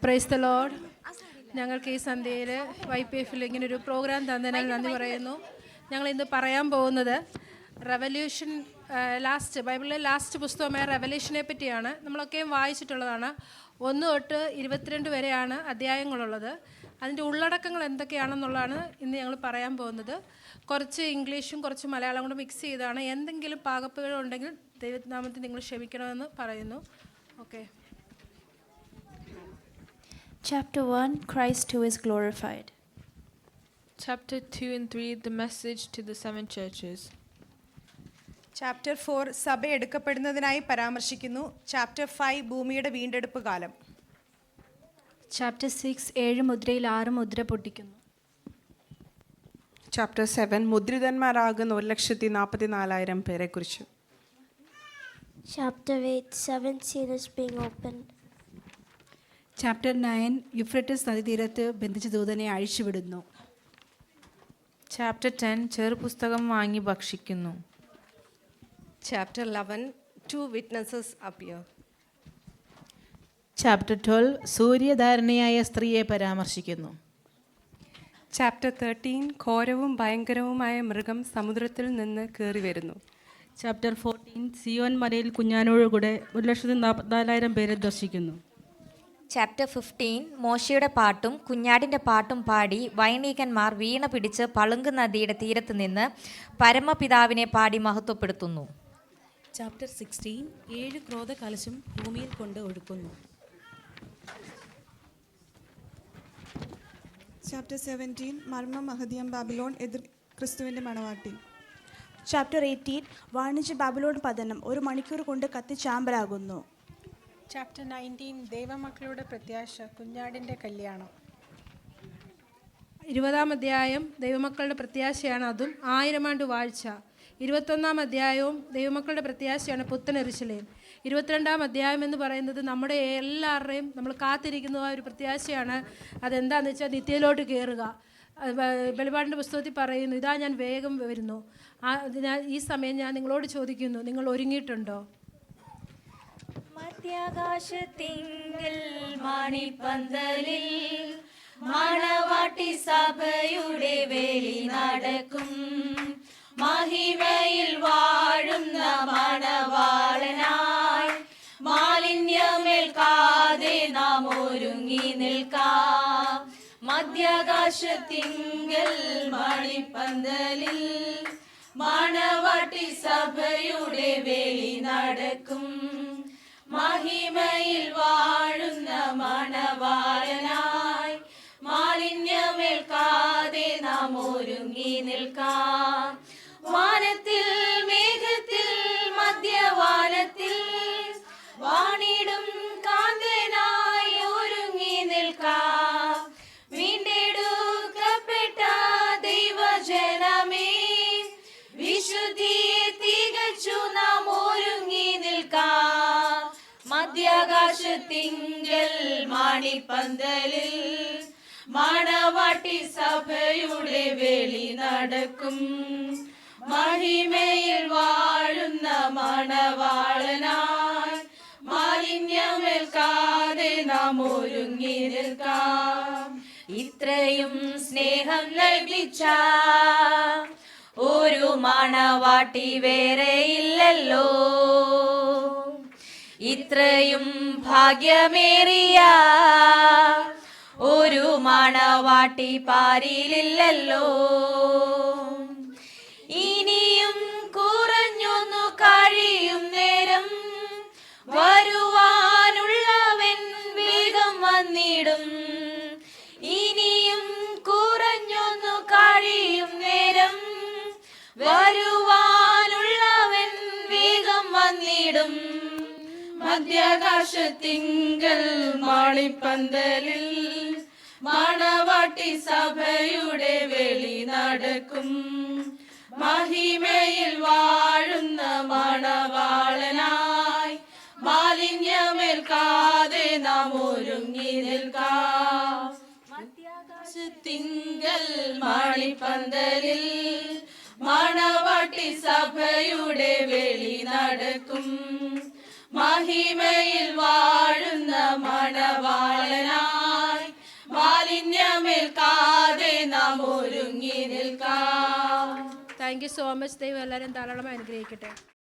Praise the Lord. ഞങ്ങൾക്ക് ഈ സന്ധ്യയിൽ YPF-ൽ ഇങ്ങനൊരു പ്രോഗ്രാം തന്നതിനാൽ നന്ദി പറയുന്നു. ഞങ്ങൾ ഇന്ന് പറയാൻ പോകുന്നത് റെവല്യൂഷൻ, ബൈബിളിലെ ലാസ്റ്റ് പുസ്തകമായ റെവല്യൂഷനെ പറ്റിയാണ്. നമ്മളൊക്കെയും വായിച്ചിട്ടുള്ളതാണ്. 1 തൊട്ട് 22 വരെയാണ് അധ്യായങ്ങളുള്ളത്. അതിൻ്റെ ഉള്ളടക്കങ്ങൾ എന്തൊക്കെയാണെന്നുള്ളതാണ് ഇന്ന് ഞങ്ങൾ പറയാൻ പോകുന്നത്. കുറച്ച് ഇംഗ്ലീഷും കുറച്ച് മലയാളം കൂടെ മിക്സ് ചെയ്താണ്. എന്തെങ്കിലും പാകപ്പിഴ ദൈവനാമത്തിൽ നിങ്ങൾ ക്ഷമിക്കണമെന്ന് പറയുന്നു. Okay. Chapter 1, Christ who is glorified. Chapter 2 and 3, the message to the 7 churches. Chapter 4, സഭ എടുക്കപ്പെടുന്നതിനായി പരാമർശിക്കുന്നു. Chapter 5, ഭൂമിയുടെ വീണ്ടെടുപ്പ് കാലം. Chapter 6, 7 മുദ്രയിൽ 6 മുദ്ര പൊട്ടിക്കുന്നു. Chapter 7, മുദ്രിതന്മാരാകുന്ന 1,44,000 പേരെക്കുറിച്ച്. Chapter 8, 7 seals being opened. Chapter 9, Euphrates നദീതീരത്ത് ബന്ധിച്ച ദൂതനെ അഴിച്ചുവിടുന്നു. Chapter 10, ചെറുപുസ്തകം വാങ്ങി ഭക്ഷിക്കുന്നു. Chapter 11, 2 witnesses appear. Chapter 12, സൂര്യധാരണയായ സ്ത്രീയെ പരാമർശിക്കുന്നു. Chapter 13, ഘോരവും ഭയങ്കരവുമായ മൃഗം സമുദ്രത്തിൽ നിന്ന് കയറി വരുന്നു. Chapter 14, സിയോൻ മലയിൽ കുഞ്ഞാനോടുകൂടെ 1,44,000 പേരെ ദർശിക്കുന്നു. Chapter 15, മോശയുടെ പാട്ടും കുഞ്ഞാടിൻ്റെ പാട്ടും പാടി വൈണികന്മാർ വീണ പിടിച്ച് പളുങ്ക് നദിയുടെ തീരത്ത് നിന്ന് പരമപിതാവിനെ പാടി മഹത്വപ്പെടുത്തുന്നു. Chapter 16, 7 ക്രോധകലശം ഭൂമിയിൽ കൊണ്ട് ഒഴുക്കുന്നു. Chapter 17, മർമ്മ മഹദിയം ബാബിലോൺ എതിർ ക്രിസ്തുവിൻ്റെ മണവാട്ടി. Chapter 18, വാണിജ്യ ബാബിലോൺ പതനം 1 മണിക്കൂർ കൊണ്ട് കത്തിച്ചാമ്പലാകുന്നു. Chapter 19, ദൈവമക്കളുടെ പ്രത്യാശ, കുഞ്ഞാടിൻ്റെ കല്യാണം. 20-ാം അധ്യായം ദൈവമക്കളുടെ പ്രത്യാശയാണ്, അതും 1000 ആണ്ട് വാഴ്ച. 21-ാം അധ്യായവും ദൈവമക്കളുടെ പ്രത്യാശയാണ്, പുത്തൻ യെരൂശലേം. 22-ാം അധ്യായം എന്ന് പറയുന്നത് നമ്മുടെ എല്ലാവരുടെയും നമ്മൾ കാത്തിരിക്കുന്ന ഒരു പ്രത്യാശയാണ്. അതെന്താണെന്ന് വെച്ചാൽ നിത്യയിലോട്ട് കയറുക. വെളിപാടിൻ്റെ പുസ്തകത്തിൽ പറയുന്നു, ഇതാ ഞാൻ വേഗം വരുന്നു. ഈ സമയം ഞാൻ നിങ്ങളോട് ചോദിക്കുന്നു, നിങ്ങൾ ഒരുങ്ങിയിട്ടുണ്ടോ? മധ്യാകാശത്തിങ്കൽ മണിപ്പന്തലിൽ മണവാട്ടി സഭയുടെ വേലി നടക്കും. മഹിമയിൽ വാഴുന്ന മണവാളനായി മാലിന്യമേൽക്കാതെ നാം ഒരുങ്ങി നിൽക്കാം. മധ്യാകാശത്തിങ്കൽ മണിപ്പന്തലിൽ മണവാട്ടി സഭയുടെ വേലി നടക്കും. മഹിമയിൽ വാഴുന്ന മണവാളനായി മാലിന്യമേൽക്കാതെ നാം ഒരുങ്ങി നിൽക്കാം. വാനത്തിൽ മേഘത്തിൽ മധ്യവാനത്തിൽ വാണിടും കാന്തനായി ഒരുങ്ങി നിൽക്കാം. വീണ്ടെടുക്കപ്പെട്ട ദൈവജനമേ, വിശുദ്ധിയെ തികച്ചു നാം ഒരുങ്ങി നിൽക്കാം. മധ്യാകാശത്തിങ്കൽ മണിപ്പന്തലിൽ മണവാട്ടി സഭയുടെ വേലി നടക്കും. മഹിമയിൽ വാഴുന്ന മണവാളനായി മാലിന്യമേൽക്കാതെ നാം ഒരുങ്ങി നിൽക്കാം. ഇത്രയും സ്നേഹം ലഭിച്ച ഒരു മണവാട്ടി വേറെയില്ലല്ലോ. ഇത്രയും ഭാഗ്യമേറിയ ഒരു മണവാട്ടി പാരിലില്ലല്ലോ. ഇനിയും കുറഞ്ഞൊന്നു കഴിയും നേരം വരുവാനുള്ളവൻ വേഗം വന്നിടും. ഇനിയും കുറഞ്ഞൊന്നു കഴിയും നേരം വരുവാനുള്ളവൻ വേഗം വന്നിടും. മധ്യാകാശത്തിങ്കൽ മണിപ്പന്തലിൽ മണവാട്ടി സഭയുടെ വേലി നടക്കും. മഹിമയിൽ വാഴുന്ന മണവാളനായി മാലിന്യമേൽക്കാതെ നാം ഒരുങ്ങി നിൽക്കാം. മധ്യാകാശത്തിങ്കൽ മണിപ്പന്തലിൽ മണവാട്ടി സഭയുടെ വേലി നടക്കും. മഹിമയിൽ വാഴുന്ന മണവാളനായി താങ്ക് യു സോ മച്ച്. ദൈവം എല്ലാവരും ധാരാളമായി അനുഗ്രഹിക്കട്ടെ.